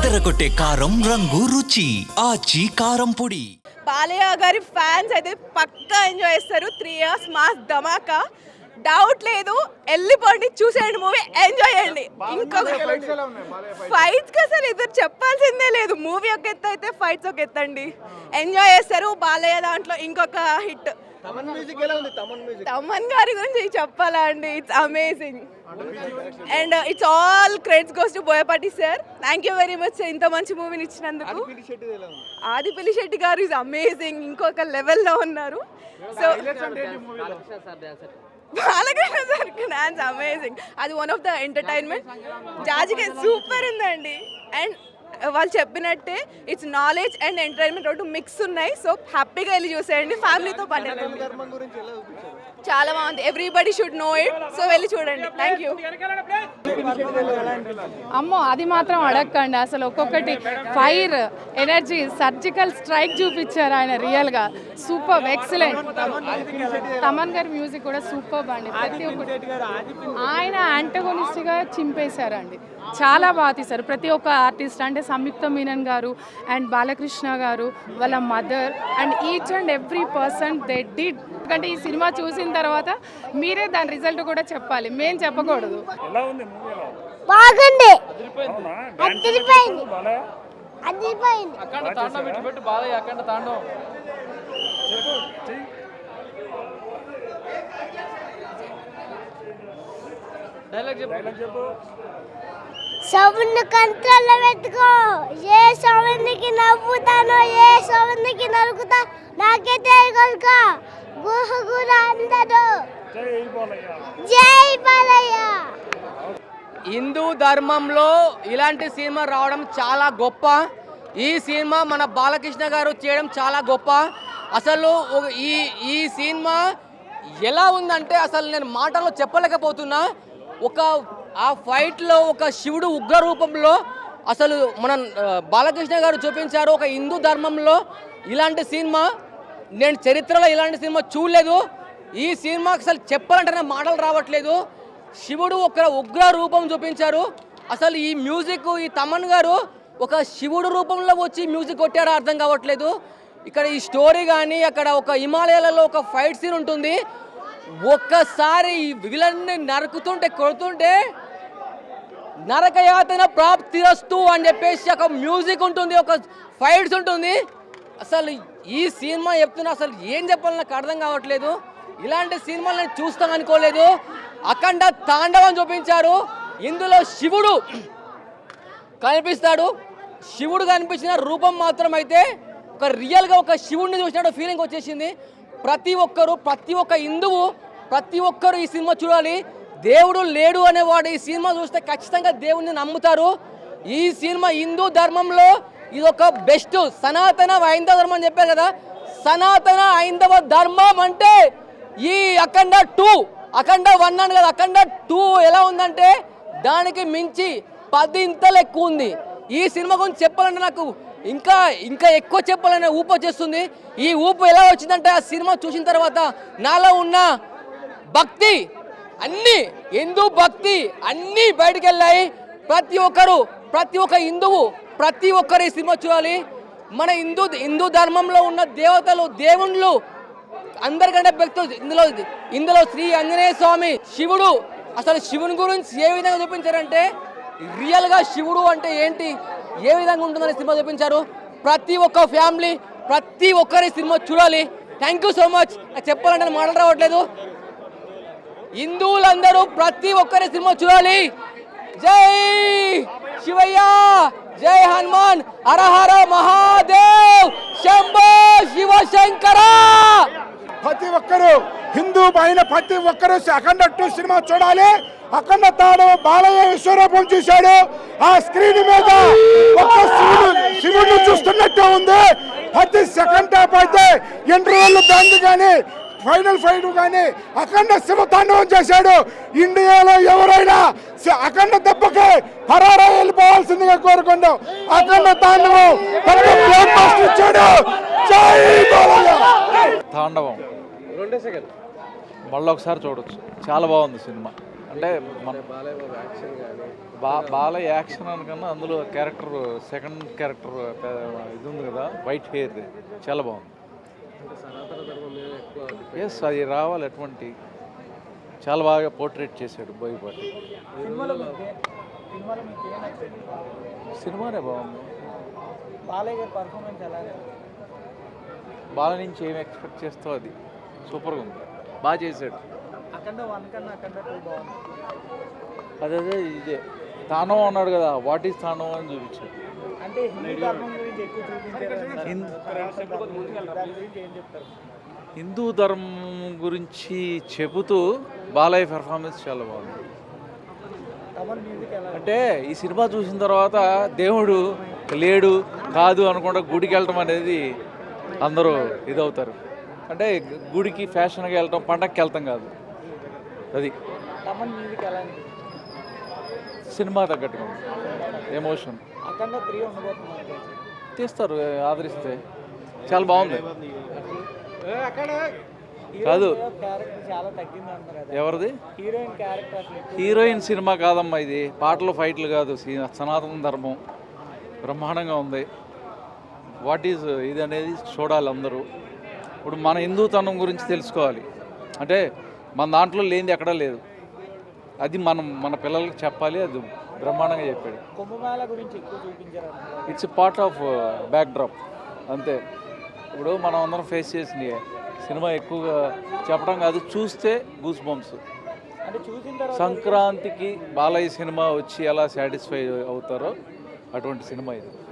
అదరగొట్టే కారం రంగు రుచి ఆచి కారం పొడి. బాలయ్య గారి ఫ్యాన్స్ అయితే పక్కా ఎంజాయ్ చేస్తారు. 3 years మాస్ ధమాకా, డౌట్ లేదు. వెళ్ళిపోండి, చూసేయండి మూవీ, ఎంజాయ్ చేయండి. ఇంకొక ఫైట్స్ అసలు ఇద్దరు చెప్పాల్సిందే లేదు. మూవీ ఒక ఎత్తు అయితే ఫైట్స్ ఒక ఎత్తండి, ఎంజాయ్ చేస్తారు. బాలయ్య దాంట్లో ఇంకొక హిట్ తమన్ గారి గురించి చెప్పాలా అండి, it's amazing. And it's all credits goes to Boyapati sir. Thank you very much ఇంత మంచి మూవీని ఇచ్చినందుకు. ఆదిపిల్లి శెట్టి గారు ఇస్ అమేజింగ్, ఇంకొక లెవెల్లో ఉన్నారు. So Balakrishna sir dance amazing, అది వన్ ఆఫ్ ద ఎంటర్టైన్మెంట్. జాజికి సూపర్ ఉందండి. అండ్ వాళ్ళు చెప్పినట్టే ఇట్స్ నాలెడ్జ్ అండ్ ఎంటర్టైన్మెంట్ రెండు మిక్స్ ఉన్నాయి. సో హ్యాపీగా వెళ్ళి చూసేయండి ఫ్యామిలీతో పాటు. చాలా బాగుంది, everybody should know it. So వెళ్ళి చూడండి. Thank you. అమ్మో అది మాత్రం అడగకండి, అసలు ఒక్కొక్కటి ఫైర్ ఎనర్జీ, సర్జికల్ స్ట్రైక్ చూపించారు ఆయన. రియల్గా సూపర్, ఎక్సలెంట్. తమన్ గారి మ్యూజిక్ కూడా సూపర్ అండి. ప్రతి ఒక్కటి ఆయన యాంటగోనిస్ట్గా చింపేశారండి. చాలా బాగా తీశారు ప్రతి ఒక్క ఆర్టిస్ట్. అంటే సంయుక్త మీనన్ గారు అండ్ బాలకృష్ణ గారు, వాళ్ళ mother and each and every person they did. ఎందుకంటే ఈ సినిమా చూసిన తర్వాత మీరే దాని రిజల్ట్ కూడా చెప్పాలి, మేం చెప్పకూడదు. బాగుంది, సౌండ్ కంట్రోల్ పెట్టుకో. ఏ సౌండ్కి నవ్వుతానో, ఏ సౌండ్కి నరుకుతా నాకే తెలియక గుహ గుహ అందరూ జై బాలయ్య. హిందూ ధర్మంలో ఇలాంటి సినిమా రావడం చాలా గొప్ప. ఈ సినిమా మన బాలకృష్ణ గారు చేయడం చాలా గొప్ప. అసలు ఈ సినిమా ఎలా ఉందంటే అసలు నేను మాటల్లో చెప్పలేకపోతున్నా. ఆ ఫైట్లో ఒక శివుడు ఉగ్ర రూపంలో అసలు మన బాలకృష్ణ గారు చూపించారు. ఒక హిందూ ధర్మంలో ఇలాంటి సినిమా నేను చరిత్రలో ఇలాంటి సినిమా చూడలేదు. ఈ సినిమాకి అసలు చెప్పాలంటే మాటలు రావట్లేదు. శివుడు ఒక ఉగ్ర రూపం చూపించారు. అసలు ఈ మ్యూజిక్, ఈ తమన్ గారు ఒక శివుడు రూపంలో వచ్చి మ్యూజిక్ కొట్టారో అర్థం కావట్లేదు. ఇక్కడ ఈ స్టోరీ కానీ అక్కడ ఒక హిమాలయాలలో ఒక ఫైట్ సీన్ ఉంటుంది. ఒక్కసారి ఈ విలన్ని నరుకుతుంటే కొడుతుంటే నరకయాతన ప్రాప్తిరస్తు అని చెప్పేసి ఒక మ్యూజిక్ ఉంటుంది, ఒక ఫైట్స్ ఉంటుంది. అసలు ఈ సినిమా చెప్తున్నా అసలు ఏం చెప్పాలని నాకు అర్థం కావట్లేదు. ఇలాంటి సినిమాలు నేను చూస్తాను అనుకోలేదు. అఖండ తాండవం చూపించారు. ఇందులో శివుడు కనిపిస్తాడు. శివుడు కనిపించిన రూపం మాత్రం అయితే ఒక రియల్గా ఒక శివుడిని చూసినట్టు ఫీలింగ్ వచ్చేసింది. ప్రతి ఒక్క హిందువు ప్రతి ఒక్కరు ఈ సినిమా చూడాలి. దేవుడు లేడు అనేవాడు ఈ సినిమా చూస్తే ఖచ్చితంగా దేవుడిని నమ్ముతారు. ఈ సినిమా హిందూ ధర్మంలో ఇది ఒక బెస్ట్ సనాతన హైందవ ధర్మం అని చెప్పారు కదా. సనాతన హైందవ ధర్మం అంటే ఈ అఖండ 2, అఖండ 1 అని కదా, అఖండ 2 ఎలా ఉందంటే దానికి మించి 10 ఇంతలు ఎక్కువ ఉంది. ఈ సినిమా గురించి చెప్పాలంటే నాకు ఇంకా ఎక్కువ చెప్పాలనే ఊపు వచ్చేస్తుంది. ఈ ఊపు ఎలా వచ్చిందంటే ఆ సినిమా చూసిన తర్వాత నాలో ఉన్న భక్తి అన్నీ, హిందూ భక్తి అన్నీ బయటికి వెళ్ళాయి. ప్రతి ఒక్క హిందువు ప్రతి ఒక్కరు ఈ సినిమా చూడాలి. మన హిందూ ధర్మంలో ఉన్న దేవతలు, దేవుళ్ళు అందరికంటే భక్తులు ఇందులో శ్రీ ఆంజనేయ స్వామి, శివుడు. అసలు శివుని గురించి ఏ విధంగా చూపించారంటే రియల్గా శివుడు అంటే ఏంటి, ఏ విధంగా ఉంటుందని సినిమా చూపించారు. ప్రతి ఒక్క ఫ్యామిలీ ప్రతి ఒక్కరి సినిమా చూడాలి. Thank you so much. చెప్పాలంటే మాటలు రావట్లేదు. హిందువులందరూ ప్రతి ఒక్కరి సినిమా చూడాలి. జై శివయ్య, జై హనుమాన్, హర హర మహాదేవ్, శంభో శివశంకర. ప్రతి ఒక్కరు హిందూ అయిన ప్రతి ఒక్కరు అఖండ 2 సినిమా చూడాలి. అఖండ తాడు బాలయ్య విశ్వరూపం చూశాడు. ఆ స్క్రీన్ మీద ఒక శివుడు చూస్తున్నట్టు ఉంది. ప్రతి సెకండ్ హాఫ్ అయితే ఇంటర్వెల్ బ్యాండ్ కానీ ఫైనల్ ఫైట్ కానీ అఖండ శివ తాండవం చేశాడు. ఇండియాలో ఎవరైనా అఖండ దెబ్బకి హరారా వెళ్ళిపోవాల్సిందిగా కోరుకుంటాం. అఖండ తాండవం ఇచ్చాడు. జై బాలయ్య. తాండవం మళ్ళీ ఒకసారి చూడొచ్చు, చాలా బాగుంది సినిమా. అంటే మన బాల యాక్షన్ అనకన్నా అందులో క్యారెక్టర్ సెకండ్ క్యారెక్టర్ ఇది ఉంది కదా, వైట్ హెయిర్, చాలా బాగుంది. ఎస్, అది రావాలి అటువంటి. చాలా బాగా పోర్ట్రేట్ చేశాడు బోయపాటి. సినిమానే బాగుంది. బాల నుంచి ఏమి ఎక్స్పెక్ట్ చేస్తావు, అది సూపర్గా ఉంది, బాగా చేశాడు. అదే ఇదే తాండవం అన్నాడు కదా, వాట్ ఈస్ తాండవం అని చూపించాడు. హిందూ ధర్మం గురించి చెబుతూ బాలయ్య పెర్ఫార్మెన్స్ చాలా బాగుంది. అంటే ఈ సినిమా చూసిన తర్వాత దేవుడు లేడు కాదు అనుకుంటా గుడికి వెళ్ళటం అనేది అందరూ ఇదవుతారు. అంటే గుడికి ఫ్యాషన్గా వెళ్ళటం, పండగకి వెళ్తాం కాదు. అది సినిమా తగ్గట్టుగా ఎమోషన్ తీస్తారు, ఆదరిస్తే చాలా బాగుంది. కాదు, ఎవరిది హీరోయిన్ సినిమా కాదమ్మా ఇది, పాటలు ఫైట్లు కాదు, సనాతన ధర్మం బ్రహ్మాండంగా ఉంది. వాట్ ఈజ్ ఇది అనేది చూడాలి అందరూ. ఇప్పుడు మన హిందూతనం గురించి తెలుసుకోవాలి అంటే మన దాంట్లో లేనిది ఎక్కడా లేదు, అది మన పిల్లలకి చెప్పాలి. అది బ్రహ్మాండంగా చెప్పాడు. కుంభమేళ గురించి ఎక్కువ చూపించారు. It's part of back drop అంతే. ఇప్పుడు మనం అందరం ఫేస్ చేసిన సినిమా ఎక్కువగా చెప్పడం కాదు, చూస్తే గూస్ బంప్స్. అంటే చూసిన తర్వాత సంక్రాంతికి బాలయ్య సినిమా వచ్చి ఎలా సాటిస్ఫై అవుతారో అటువంటి సినిమా ఇది.